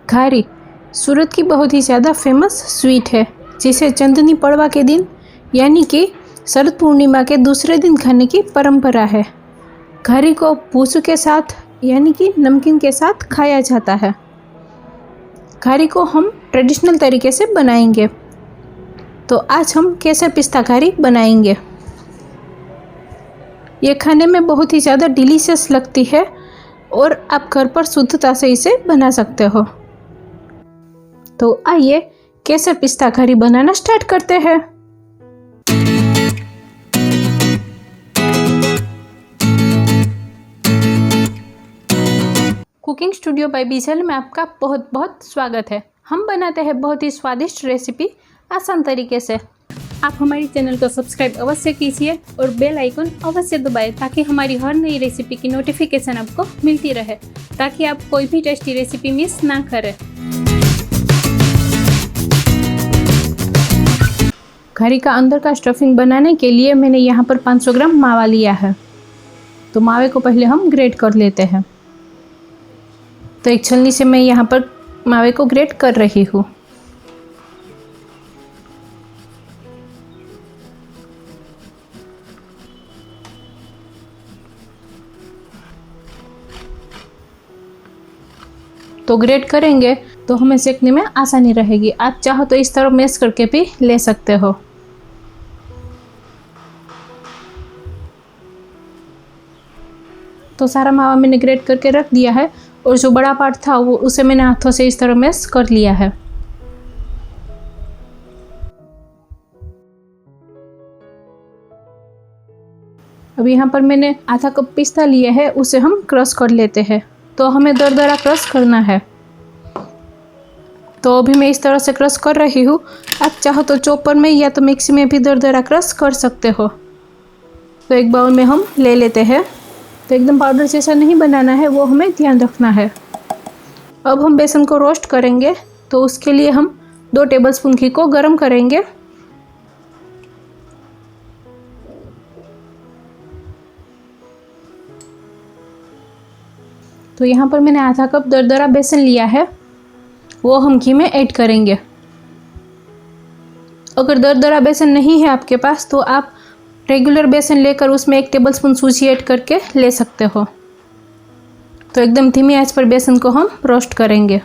घारी सूरत की बहुत ही ज़्यादा फेमस स्वीट है, जिसे चंदनी पड़वा के दिन यानी कि शरद पूर्णिमा के दूसरे दिन खाने की परंपरा है। घारी को भूसू के साथ यानी कि नमकीन के साथ खाया जाता है। घारी को हम ट्रेडिशनल तरीके से बनाएंगे, तो आज हम केसर पिस्ता घारी बनाएंगे। ये खाने में बहुत ही ज़्यादा डिलीशियस लगती है और आप घर पर शुद्धता से इसे बना सकते हो। तो आइए केसर पिस्ता घारी बनाना स्टार्ट करते हैं। कुकिंग स्टूडियो बाय बीजल में आपका बहुत बहुत स्वागत है। हम बनाते हैं बहुत ही स्वादिष्ट रेसिपी आसान तरीके से। आप हमारे चैनल को सब्सक्राइब अवश्य कीजिए और बेल आइकन अवश्य दबाएं ताकि हमारी हर नई रेसिपी की नोटिफिकेशन आपको मिलती रहे, ताकि आप कोई भी टेस्टी रेसिपी मिस ना करें। घारी का अंदर का स्टफिंग बनाने के लिए मैंने यहाँ पर 500 ग्राम मावा लिया है। तो मावे को पहले हम ग्रेट कर लेते हैं। तो एक छलनी से मैं यहाँ पर मावे को ग्रेट कर रही हूँ। तो ग्रेट करेंगे तो हमें सेकने में आसानी रहेगी। आप चाहो तो इस तरह मैश करके भी ले सकते हो। तो सारा मावा मैंने ग्रेट करके रख दिया है और जो बड़ा पार्ट था वो उसे मैंने हाथों से इस तरह मैश कर लिया है। अब यहाँ पर मैंने आधा कप पिस्ता लिया है, उसे हम क्रश कर लेते हैं। तो हमें दरदरा क्रश करना है। तो अभी मैं इस तरह से क्रश कर रही हूँ। आप चाहो तो चॉपर में या तो मिक्सी में भी दरदरा क्रश कर सकते हो। तो एक बाउल में हम ले लेते हैं। तो एकदम पाउडर जैसा नहीं बनाना है, वो हमें ध्यान रखना है। अब हम बेसन को रोस्ट करेंगे, तो उसके लिए हम 2 टेबलस्पून घी को गर्म करेंगे। तो यहाँ पर मैंने आधा कप दरदरा बेसन लिया है, वो हम घी में ऐड करेंगे। अगर दरदरा बेसन नहीं है आपके पास तो आप रेगुलर बेसन लेकर उसमें 1 टेबलस्पून सूजी ऐड करके ले सकते हो। तो एकदम धीमी आंच पर बेसन को हम रोस्ट करेंगे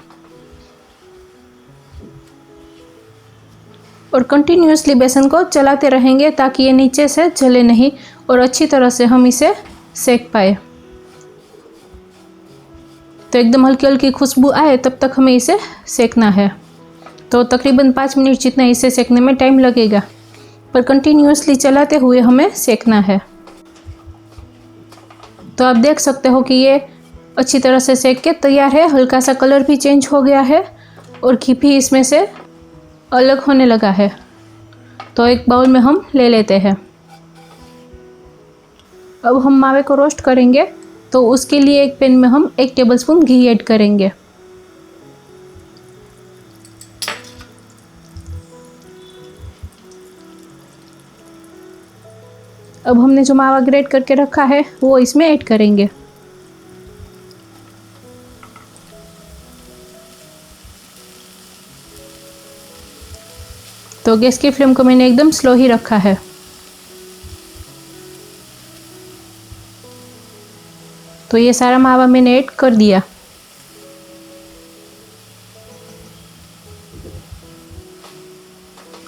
और कंटिन्यूअसली बेसन को चलाते रहेंगे ताकि ये नीचे से जले नहीं और अच्छी तरह से हम इसे सेक पाए। तो एकदम हल्की हल्की खुशबू आए तब तक हमें इसे सेकना है। तो तकरीबन 5 मिनट जितना इसे सेकने में टाइम लगेगा, पर कंटिन्यूअसली चलाते हुए हमें सेकना है। तो आप देख सकते हो कि ये अच्छी तरह से सेक के तैयार है। हल्का सा कलर भी चेंज हो गया है और घी भी इसमें से अलग होने लगा है। तो एक बाउल में हम ले लेते हैं। अब हम मावे को रोस्ट करेंगे, तो उसके लिए एक पैन में हम 1 टेबलस्पून घी ऐड करेंगे। अब हमने जो मावा ग्रेट करके रखा है वो इसमें ऐड करेंगे। तो गैस की फ्लेम को मैंने एकदम स्लो ही रखा है। तो ये सारा मावा मैंने ऐड कर दिया।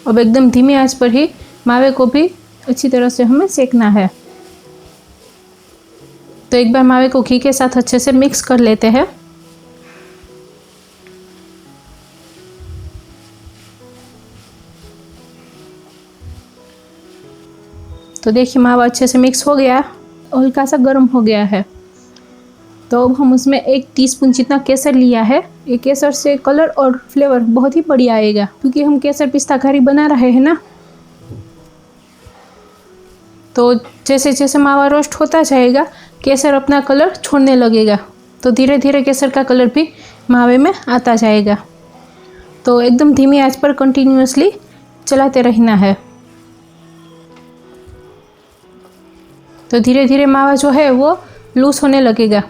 अब एकदम धीमी आंच पर ही मावे को भी अच्छी तरह से हमें सेकना है। तो एक बार मावे को घी के साथ अच्छे से मिक्स कर लेते हैं। तो देखिए मावा अच्छे से मिक्स हो गया और हल्का सा गर्म हो गया है। तो अब हम उसमें 1 टीस्पून जितना केसर लिया है। ये केसर से कलर और फ्लेवर बहुत ही बढ़िया आएगा, क्योंकि हम केसर पिस्ता घारी बना रहे हैं ना। तो जैसे जैसे मावा रोस्ट होता जाएगा केसर अपना कलर छोड़ने लगेगा, तो धीरे धीरे केसर का कलर भी मावे में आता जाएगा। तो एकदम धीमी आंच पर कंटिन्यूअसली चलाते रहना है। तो धीरे धीरे मावा जो है वो लूज होने लगेगा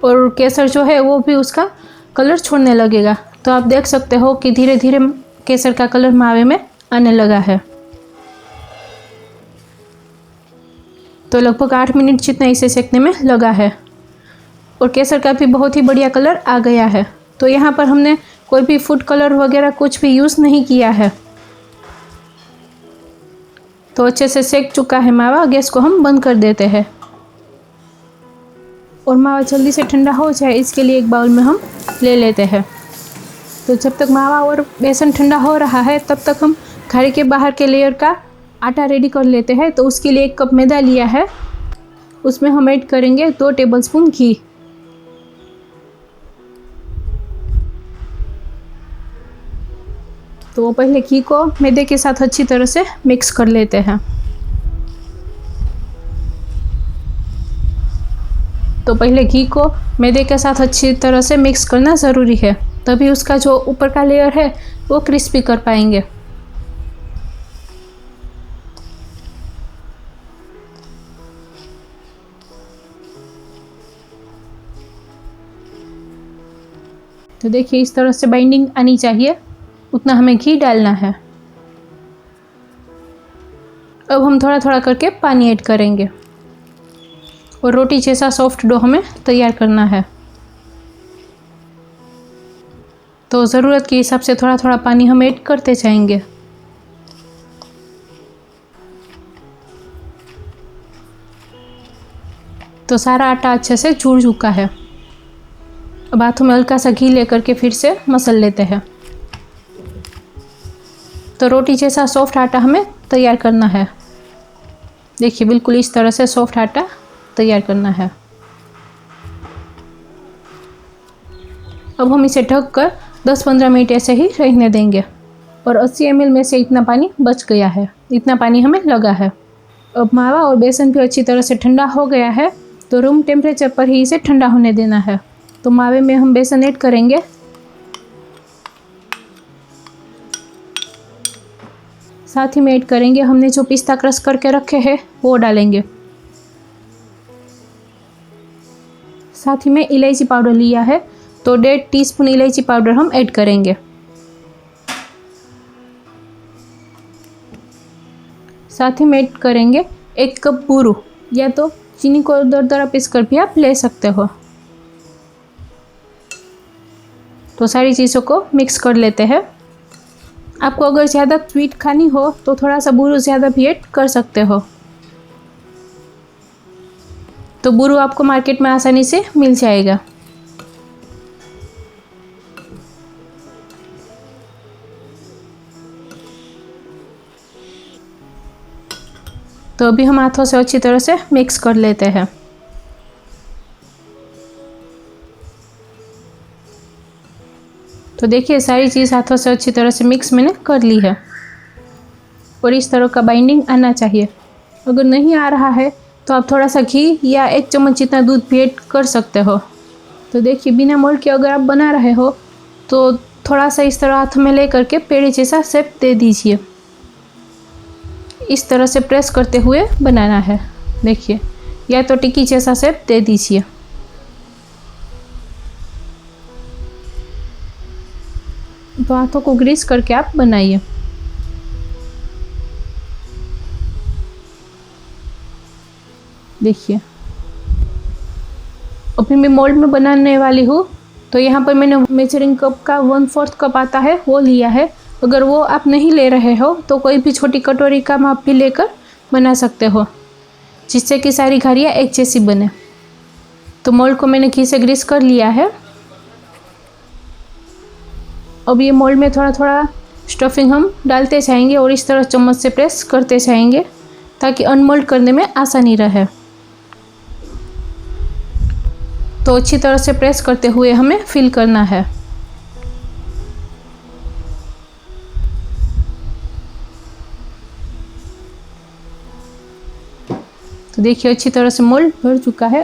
और केसर जो है वो भी उसका कलर छोड़ने लगेगा। तो आप देख सकते हो कि धीरे धीरे केसर का कलर मावे में आने लगा है। तो लगभग 8 मिनट जितना इसे सेकने में लगा है और केसर का भी बहुत ही बढ़िया कलर आ गया है। तो यहाँ पर हमने कोई भी फूड कलर वगैरह कुछ भी यूज़ नहीं किया है। तो अच्छे से सेक चुका है मावा। गैस को हम बंद कर देते हैं और मावा जल्दी से ठंडा हो जाए इसके लिए एक बाउल में हम ले लेते हैं। तो जब तक मावा और बेसन ठंडा हो रहा है तब तक हम घारी के बाहर के लेयर का आटा रेडी कर लेते हैं। तो उसके लिए 1 कप मैदा लिया है, उसमें हम ऐड करेंगे 2 टेबलस्पून घी। तो पहले घी को मैदे के साथ अच्छी तरह से मिक्स कर लेते हैं। तो पहले घी को मैदे के साथ अच्छी तरह से मिक्स करना ज़रूरी है, तभी उसका जो ऊपर का लेयर है वो क्रिस्पी कर पाएंगे। तो देखिए इस तरह से बाइंडिंग आनी चाहिए, उतना हमें घी डालना है। अब हम थोड़ा थोड़ा करके पानी ऐड करेंगे और रोटी जैसा सॉफ्ट डो हमें तैयार करना है। तो ज़रूरत के हिसाब से थोड़ा थोड़ा पानी हम ऐड करते जाएंगे। तो सारा आटा अच्छे से जुड़ चुका है। अब हाथों में हल्का सा घी लेकर के फिर से मसल लेते हैं। तो रोटी जैसा सॉफ्ट आटा हमें तैयार करना है। देखिए बिल्कुल इस तरह से सॉफ्ट आटा तैयार करना है। अब हम इसे ढककर 10-15 मिनट ऐसे ही रहने देंगे और 80 ml में से इतना पानी बच गया है, इतना पानी हमें लगा है। अब मावा और बेसन भी अच्छी तरह से ठंडा हो गया है, तो रूम टेम्परेचर पर ही इसे ठंडा होने देना है। तो मावे में हम बेसन ऐड करेंगे, साथ ही में ऐड करेंगे हमने जो पिस्ता क्रश करके रखे हैं वो डालेंगे। साथ ही में इलायची पाउडर लिया है, तो 1.5 टीस्पून इलायची पाउडर हम ऐड करेंगे। साथ ही में ऐड करेंगे 1 कप बूरू, या तो चीनी को दरदरा पीस कर भी आप ले सकते हो। तो सारी चीज़ों को मिक्स कर लेते हैं। आपको अगर ज़्यादा स्वीट खानी हो तो थोड़ा सा बूरू ज़्यादा भी ऐड कर सकते हो। तो बूरू आपको मार्केट में आसानी से मिल जाएगा। तो अभी हम हाथों से अच्छी तरह से मिक्स कर लेते हैं। तो देखिए सारी चीज़ हाथों से अच्छी तरह से मिक्स मैंने कर ली है और इस तरह का बाइंडिंग आना चाहिए। अगर नहीं आ रहा है तो आप थोड़ा सा घी या 1 चम्मच जितना दूध भी ऐड कर सकते हो। तो देखिए बिना मोल्ड के अगर आप बना रहे हो तो थोड़ा सा इस तरह हाथ में ले करके पेड़े जैसा शेप दे दीजिए। इस तरह से प्रेस करते हुए बनाना है। देखिए या तो टिक्की जैसा शेप दे दीजिए। तो हाथों को ग्रीस करके आप बनाइए। देखिए अभी मैं मोल्ड में बनाने वाली हूँ। तो यहाँ पर मैंने मेजरिंग कप का 1/4 कप आता है वो लिया है। अगर वो आप नहीं ले रहे हो तो कोई भी छोटी कटोरी का माप भी लेकर बना सकते हो, जिससे कि सारी घारियाँ एक जैसी बने। तो मोल्ड को मैंने घी से ग्रीस कर लिया है। अब ये मोल्ड में थोड़ा थोड़ा स्टफिंग हम डालते जाएंगे और इस तरह चम्मच से प्रेस करते जाएंगे ताकि अनमोल्ड करने में आसानी रहे। तो अच्छी तरह से प्रेस करते हुए हमें फिल करना है। तो देखिए अच्छी तरह से मोल्ड भर चुका है।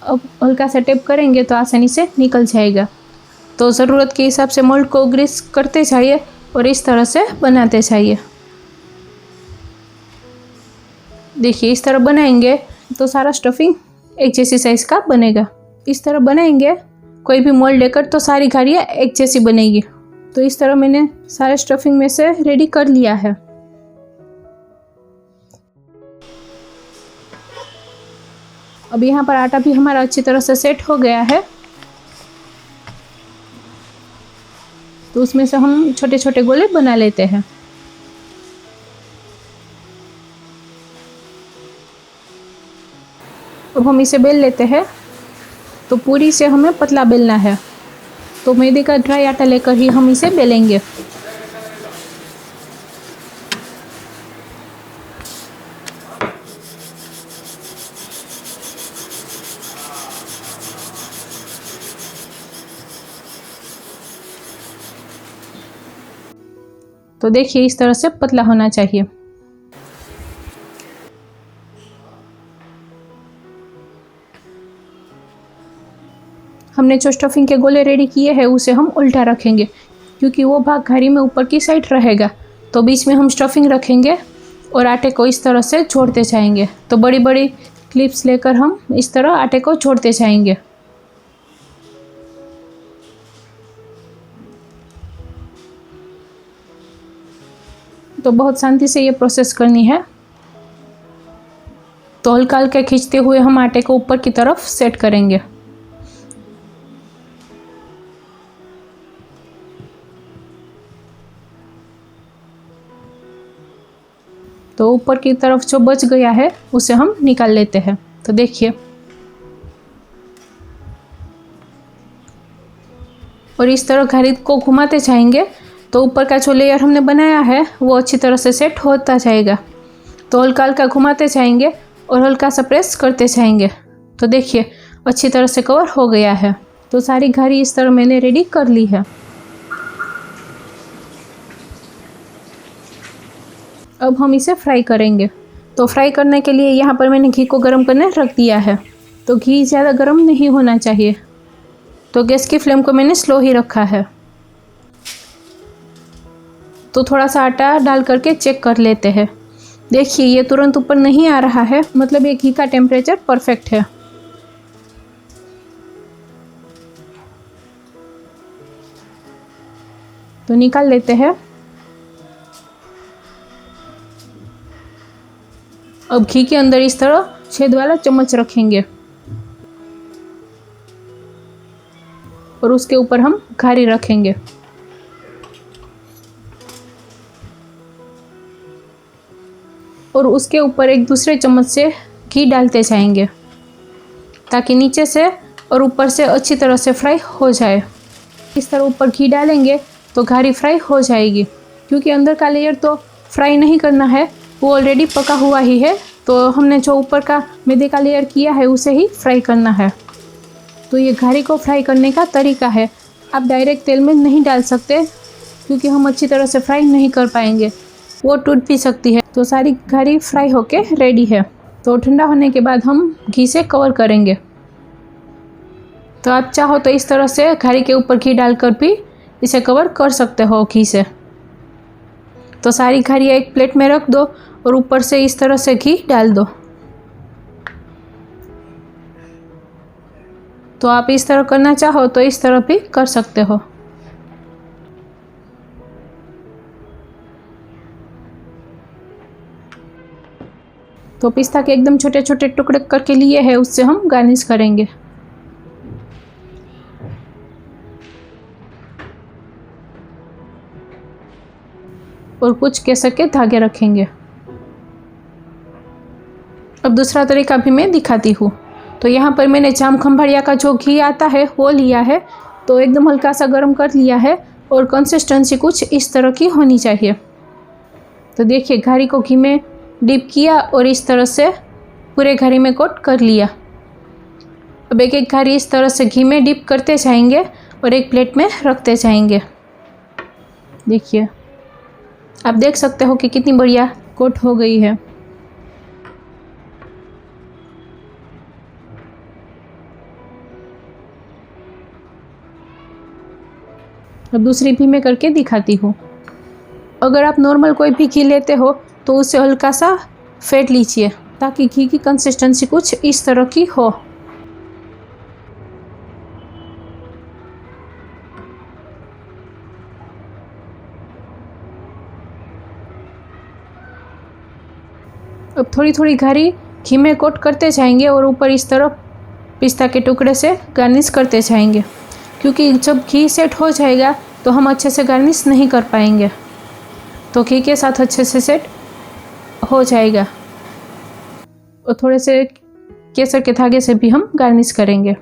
अब हल्का सा टेप करेंगे तो आसानी से निकल जाएगा। तो ज़रूरत के हिसाब से मोल्ड को ग्रीस करते जाइए और इस तरह से बनाते जाइए। देखिए इस तरह बनाएंगे तो सारा स्टफिंग एक जैसी साइज़ का बनेगा। इस तरह बनाएंगे कोई भी मोल्ड लेकर तो सारी घारियाँ एक जैसी बनेगी। तो इस तरह मैंने सारे स्टफिंग में से रेडी कर लिया है। अब यहाँ पर आटा भी हमारा अच्छी तरह से सेट हो गया है। तो उसमें से हम छोटे छोटे गोले बना लेते हैं। अब हम इसे बेल लेते हैं। तो पूरी से हमें पतला बेलना है। तो मैदे का ड्राई आटा लेकर ही हम इसे बेलेंगे। तो देखिए इस तरह से पतला होना चाहिए। हमने जो स्टफिंग के गोले रेडी किए हैं उसे हम उल्टा रखेंगे, क्योंकि वो भाग घारी में ऊपर की साइड रहेगा। तो बीच में हम स्टफिंग रखेंगे और आटे को इस तरह से जोड़ते जाएंगे। तो बड़ी बड़ी क्लिप्स लेकर हम इस तरह आटे को जोड़ते जाएंगे। तो बहुत शांति से ये प्रोसेस करनी है। तो हल्का हल्का खींचते हुए हम आटे को ऊपर की तरफ सेट करेंगे। तो ऊपर की तरफ जो बच गया है उसे हम निकाल लेते हैं। तो देखिए, और इस तरह घारी को घुमाते जाएंगे तो ऊपर का जो लेयर हमने बनाया है वो अच्छी तरह से सेट होता जाएगा। तो हल्का हल्का घुमाते जाएंगे और हल्का सा प्रेस करते जाएंगे। तो देखिए अच्छी तरह से कवर हो गया है। तो सारी घारी इस तरह मैंने रेडी कर ली है। अब हम इसे फ्राई करेंगे। तो फ्राई करने के लिए यहाँ पर मैंने घी को गर्म करने रख दिया है। तो घी ज़्यादा गर्म नहीं होना चाहिए। तो गैस की फ्लेम को मैंने स्लो ही रखा है। तो थोड़ा सा आटा डाल करके चेक कर लेते हैं। देखिए ये तुरंत ऊपर नहीं आ रहा है, मतलब ये घी का टेम्परेचर परफेक्ट है। तो निकाल लेते हैं। अब घी के अंदर इस तरह छेद वाला चम्मच रखेंगे और उसके ऊपर हम घारी रखेंगे। और उसके ऊपर एक दूसरे चम्मच से घी डालते जाएंगे ताकि नीचे से और ऊपर से अच्छी तरह से फ्राई हो जाए। इस तरह ऊपर घी डालेंगे तो घारी फ्राई हो जाएगी, क्योंकि अंदर का लेयर तो फ्राई नहीं करना है, वो ऑलरेडी पका हुआ ही है। तो हमने जो ऊपर का मैदे का लेयर किया है उसे ही फ्राई करना है। तो ये घारी को फ्राई करने का तरीका है। आप डायरेक्ट तेल में नहीं डाल सकते, क्योंकि हम अच्छी तरह से फ्राई नहीं कर पाएंगे, वो टूट भी सकती है। तो सारी घारी फ्राई होके रेडी है। तो ठंडा होने के बाद हम घी से कवर करेंगे। तो आप चाहो तो इस तरह से घारी के ऊपर घी डालकर भी इसे कवर कर सकते हो घी से। तो सारी घारियाँ एक प्लेट में रख दो और ऊपर से इस तरह से घी डाल दो। तो आप इस तरह करना चाहो तो इस तरह भी कर सकते हो। तो पिस्ता के एकदम छोटे छोटे टुकड़े करके लिए हैं, उससे हम गार्निश करेंगे। और कुछ केसर के धागे रखेंगे। अब दूसरा तरीका भी मैं दिखाती हूँ। तो यहाँ पर मैंने जाम खंभाड़िया का जो घी आता है वो लिया है। तो एकदम हल्का सा गर्म कर लिया है और कंसिस्टेंसी कुछ इस तरह की होनी चाहिए। तो देखिए घारी को घी में डिप किया और इस तरह से पूरे घारी में कोट कर लिया। अब एक एक घारी इस तरह से घी में डिप करते जाएंगे और एक प्लेट में रखते जाएंगे। देखिए आप देख सकते हो कि कितनी बढ़िया कोट हो गई है। अब दूसरी भी मैं करके दिखाती हूँ। अगर आप नॉर्मल कोई भी घी लेते हो तो उससे हल्का सा फेंट लीजिए ताकि घी की कंसिस्टेंसी कुछ इस तरह की हो। अब थोड़ी थोड़ी घारी घी में कोट करते जाएंगे और ऊपर इस तरफ पिस्ता के टुकड़े से गार्निश करते जाएंगे, क्योंकि जब घी सेट हो जाएगा तो हम अच्छे से गार्निश नहीं कर पाएंगे, तो घी के साथ अच्छे से सेट हो जाएगा। और थोड़े से केसर के धागे से भी हम गार्निश करेंगे।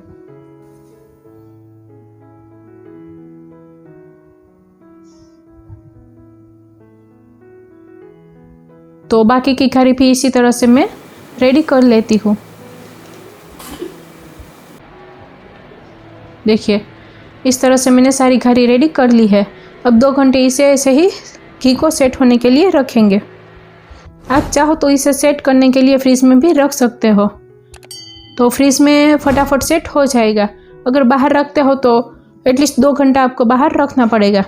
तो बाकी की घारी भी इसी तरह से मैं रेडी कर लेती हूँ। देखिए इस तरह से मैंने सारी घारी रेडी कर ली है। अब 2 घंटे इसे ऐसे ही घी को सेट होने के लिए रखेंगे। आप चाहो तो इसे सेट करने के लिए फ्रीज में भी रख सकते हो, तो फ्रीज में फटाफट सेट हो जाएगा। अगर बाहर रखते हो तो एटलीस्ट 2 घंटा आपको बाहर रखना पड़ेगा।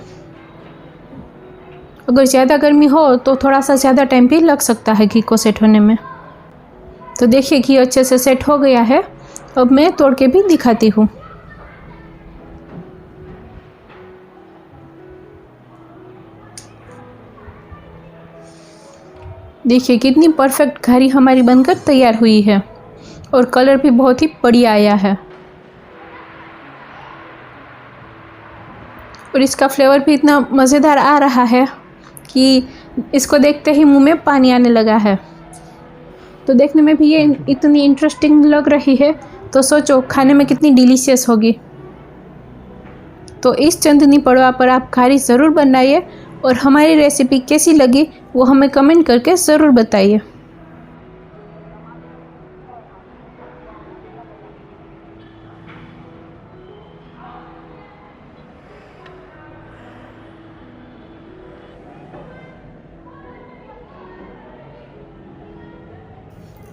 अगर ज़्यादा गर्मी हो तो थोड़ा सा ज़्यादा टाइम भी लग सकता है घी को सेट होने में। तो देखिए घी अच्छे से सेट हो गया है। अब मैं तोड़ के भी दिखाती हूँ। देखिए कितनी परफेक्ट घारी हमारी बनकर तैयार हुई है और कलर भी बहुत ही बढ़िया आया है और इसका फ्लेवर भी इतना मज़ेदार आ रहा है कि इसको देखते ही मुंह में पानी आने लगा है। तो देखने में भी ये इतनी इंटरेस्टिंग लग रही है, तो सोचो खाने में कितनी डिलीशियस होगी। तो इस चंदनी पड़वा पर आप घारी ज़रूर बनाइए और हमारी रेसिपी कैसी लगी वो हमें कमेंट करके ज़रूर बताइए।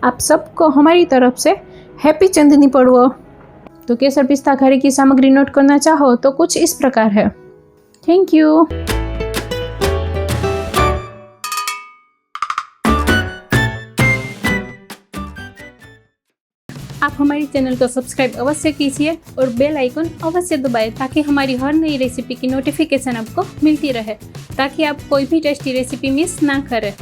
आप सबको हमारी तरफ से हैप्पी चंदनी पड़वा। तो केसर पिस्ता घारी की सामग्री नोट करना चाहो तो कुछ इस प्रकार है। Thank you. आप हमारे चैनल को सब्सक्राइब अवश्य कीजिए और बेल आइकन अवश्य दबाएं ताकि हमारी हर नई रेसिपी की नोटिफिकेशन आपको मिलती रहे, ताकि आप कोई भी टेस्टी रेसिपी मिस ना करें।